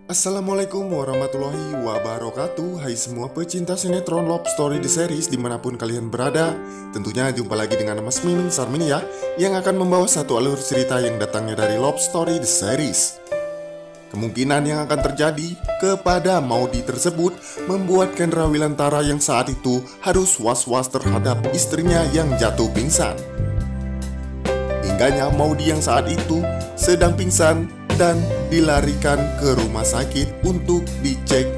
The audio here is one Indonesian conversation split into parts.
Assalamualaikum warahmatullahi wabarakatuh. Hai semua pecinta sinetron Love Story The Series dimanapun kalian berada. Tentunya jumpa lagi dengan Mas Mimin Sarmini ya, yang akan membawa satu alur cerita yang datangnya dari Love Story The Series. Kemungkinan yang akan terjadi kepada Maudy tersebut membuat Kendra Wilantara yang saat itu harus was-was terhadap istrinya yang jatuh pingsan. Hingganya Maudy yang saat itu sedang pingsan dan dilarikan ke rumah sakit untuk dicek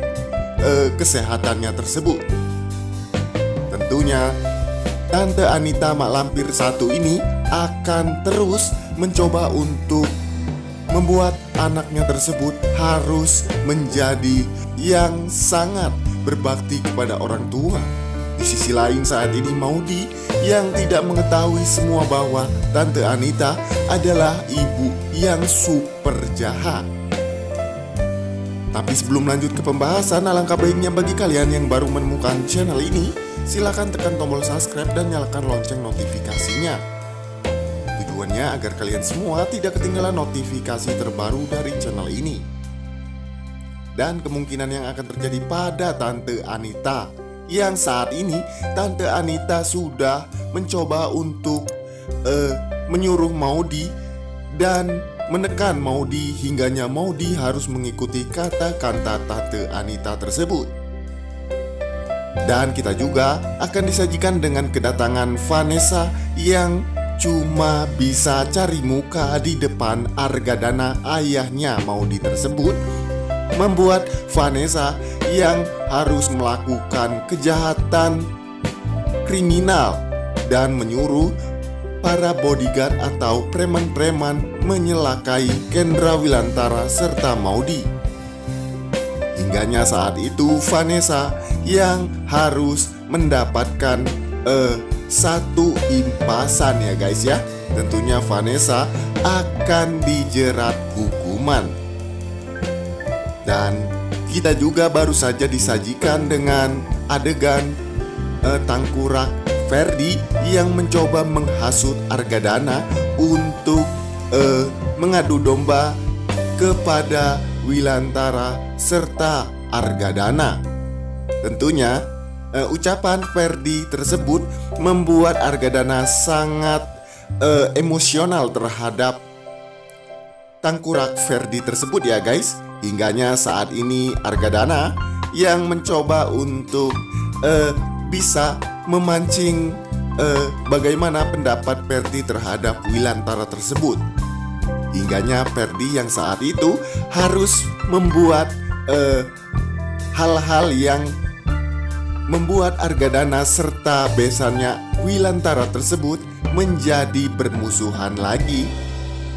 kesehatannya tersebut. Tentunya Tante Anita Mak Lampir satu ini akan terus mencoba untuk membuat anaknya tersebut harus menjadi yang sangat berbakti kepada orang tua. Di sisi lain saat ini Maudy yang tidak mengetahui semua bahwa Tante Anita adalah ibu yang super jahat. Tapi sebelum lanjut ke pembahasan, alangkah baiknya bagi kalian yang baru menemukan channel ini, silakan tekan tombol subscribe dan nyalakan lonceng notifikasinya. Tujuannya agar kalian semua tidak ketinggalan notifikasi terbaru dari channel ini. Dan kemungkinan yang akan terjadi pada Tante Anita, yang saat ini Tante Anita sudah mencoba untuk menyuruh Maudy dan menekan Maudy hingganya Maudy harus mengikuti kata-kata Tante Anita tersebut. Dan kita juga akan disajikan dengan kedatangan Vanessa yang cuma bisa cari muka di depan Argadana ayahnya Maudy tersebut, membuat Vanessa yang harus melakukan kejahatan kriminal dan menyuruh para bodyguard atau preman-preman menyelakai Kendra Wilantara serta Maudy. Hingganya saat itu Vanessa yang harus mendapatkan satu impasan ya guys ya. Tentunya Vanessa akan dijerat hukuman. Dan kita juga baru saja disajikan dengan adegan tangkurak Ferdi yang mencoba menghasut Argadana untuk mengadu domba kepada Wilantara serta Argadana. Tentunya ucapan Ferdi tersebut membuat Argadana sangat emosional terhadap tangkurak Ferdi tersebut ya guys. Hingganya saat ini Argadana yang mencoba untuk bisa memancing bagaimana pendapat Ferdi terhadap Wilantara tersebut. Hingganya Ferdi yang saat itu harus membuat hal-hal yang membuat Argadana serta besannya Wilantara tersebut menjadi bermusuhan lagi.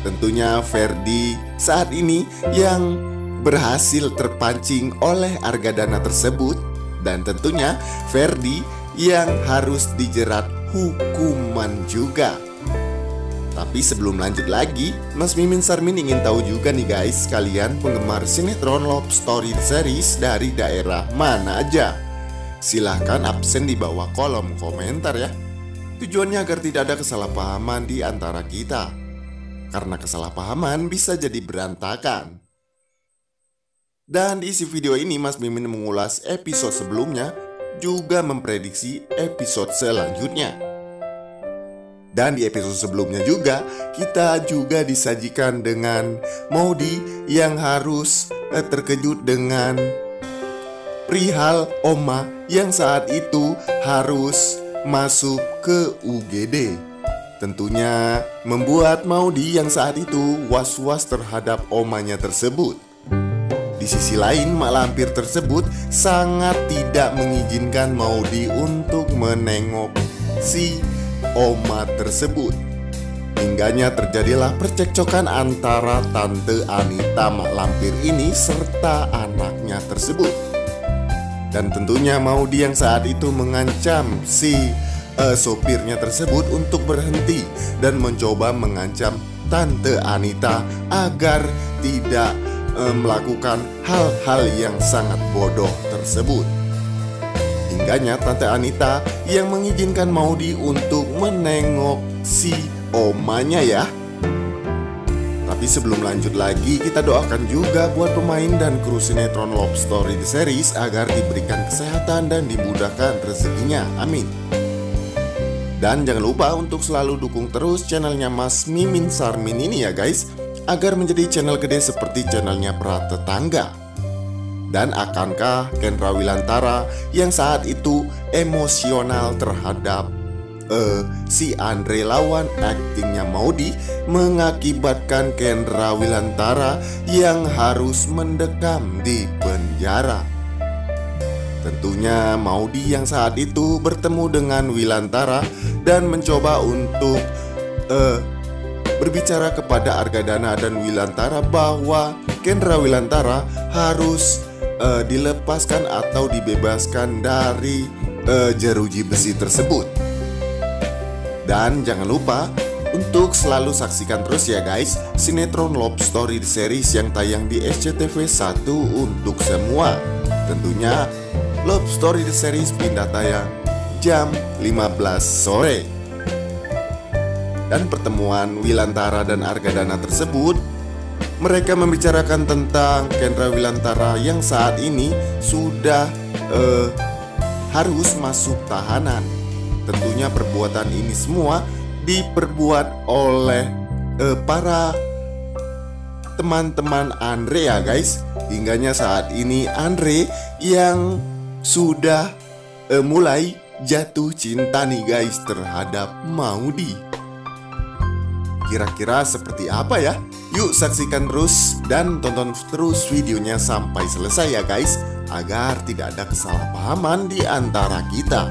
Tentunya Ferdi saat ini yang berhasil terpancing oleh Argadana tersebut, dan tentunya Ferdi yang harus dijerat hukuman juga. Tapi sebelum lanjut lagi, Mas Mimin Sarmin ingin tahu juga nih guys, kalian penggemar sinetron Love Story Series dari daerah mana aja? Silahkan absen di bawah kolom komentar ya. Tujuannya agar tidak ada kesalahpahaman di antara kita, karena kesalahpahaman bisa jadi berantakan. Dan di isi video ini Mas Mimin mengulas episode sebelumnya, juga memprediksi episode selanjutnya. Dan di episode sebelumnya juga kita juga disajikan dengan Maudy yang harus terkejut dengan perihal Oma yang saat itu harus masuk ke UGD. Tentunya membuat Maudy yang saat itu was-was terhadap omanya tersebut. Di sisi lain, Mak Lampir tersebut sangat tidak mengizinkan Maudy untuk menengok si oma tersebut. Hingganya terjadilah percekcokan antara Tante Anita Mak Lampir ini serta anaknya tersebut. Dan tentunya Maudy yang saat itu mengancam si sopirnya tersebut untuk berhenti dan mencoba mengancam Tante Anita agar tidak melakukan hal-hal yang sangat bodoh tersebut. Hingganya Tante Anita yang mengizinkan Maudy untuk menengok si omanya ya. Tapi Tapi sebelum lanjut lagi, kita doakan juga buat pemain dan kru sinetron Love Story The Series agar diberikan kesehatan dan dimudahkan rezekinya. Amin. Dan jangan lupa untuk selalu dukung terus channelnya Mas Mimin Sarmin ini ya guys, agar menjadi channel gede seperti channelnya Pratetangga. Dan akankah Kendra Wilantara yang saat itu emosional terhadap si Andre lawan aktingnya Maudy mengakibatkan Kendra Wilantara yang harus mendekam di penjara? Tentunya Maudy yang saat itu bertemu dengan Wilantara dan mencoba untuk berbicara kepada Argadana dan Wilantara bahwa Kendra Wilantara harus dilepaskan atau dibebaskan dari jeruji besi tersebut. Dan jangan lupa untuk selalu saksikan terus ya guys sinetron Love Story The Series yang tayang di SCTV 1 untuk semua. Tentunya Love Story The Series pindah tayang jam 15 sore. Dan pertemuan Wilantara dan Argadana tersebut, mereka membicarakan tentang Kendra Wilantara yang saat ini sudah harus masuk tahanan. Tentunya perbuatan ini semua diperbuat oleh para teman-teman Andre ya guys. Hingganya saat ini Andre yang sudah mulai jatuh cinta nih guys terhadap Maudy. Kira-kira seperti apa ya? Yuk saksikan terus dan tonton terus videonya sampai selesai ya guys, agar tidak ada kesalahpahaman di antara kita.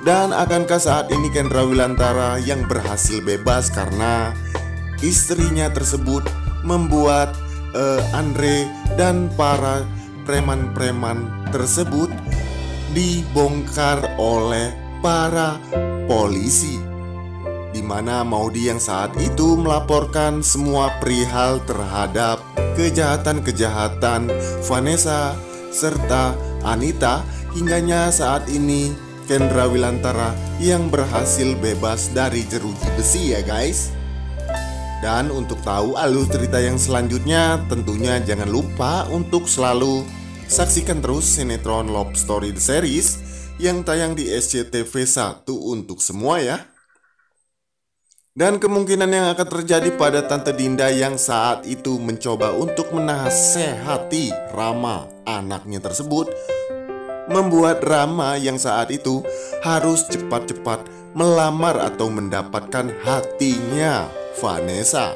Dan akankah saat ini Kendra Wilantara yang berhasil bebas karena istrinya tersebut membuat Andre dan para preman-preman tersebut dibongkar oleh para polisi, di mana Maudy yang saat itu melaporkan semua perihal terhadap kejahatan-kejahatan Vanessa serta Anita. Hingganya saat ini Kendra Wilantara yang berhasil bebas dari jeruji besi ya guys. Dan untuk tahu alur cerita yang selanjutnya, tentunya jangan lupa untuk selalu saksikan terus sinetron Love Story The Series yang tayang di SCTV 1 untuk semua ya. Dan kemungkinan yang akan terjadi pada Tante Dinda yang saat itu mencoba untuk menasehati Rama, anaknya tersebut, membuat Rama yang saat itu harus cepat-cepat melamar atau mendapatkan hatinya Vanessa.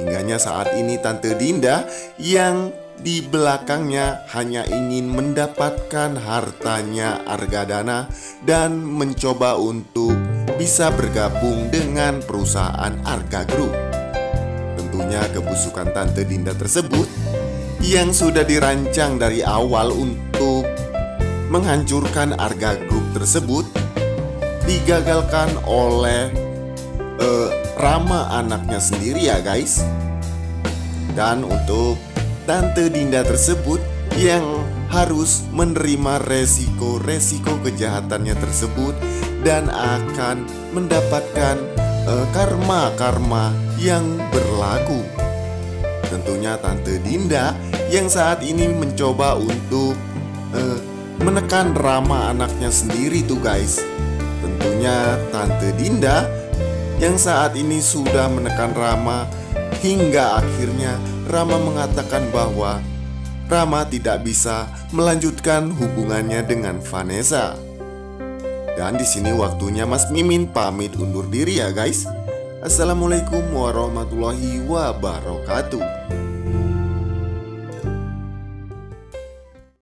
Hingganya saat ini Tante Dinda yang di belakangnya hanya ingin mendapatkan hartanya Argadana dan mencoba untuk bisa bergabung dengan perusahaan Arga Group. Tentunya kebusukan Tante Dinda tersebut yang sudah dirancang dari awal untuk menghancurkan Arga Group tersebut digagalkan oleh Rama anaknya sendiri ya guys. Dan untuk Tante Dinda tersebut yang harus menerima resiko kejahatannya tersebut dan akan mendapatkan karma yang berlaku. Tentunya Tante Dinda yang saat ini mencoba untuk menekan Rama anaknya sendiri tuh guys. Tentunya Tante Dinda yang saat ini sudah menekan Rama hingga akhirnya Rama mengatakan bahwa Rama tidak bisa melanjutkan hubungannya dengan Vanessa. Dan di sini waktunya Mas Mimin pamit undur diri ya guys. Assalamualaikum warahmatullahi wabarakatuh.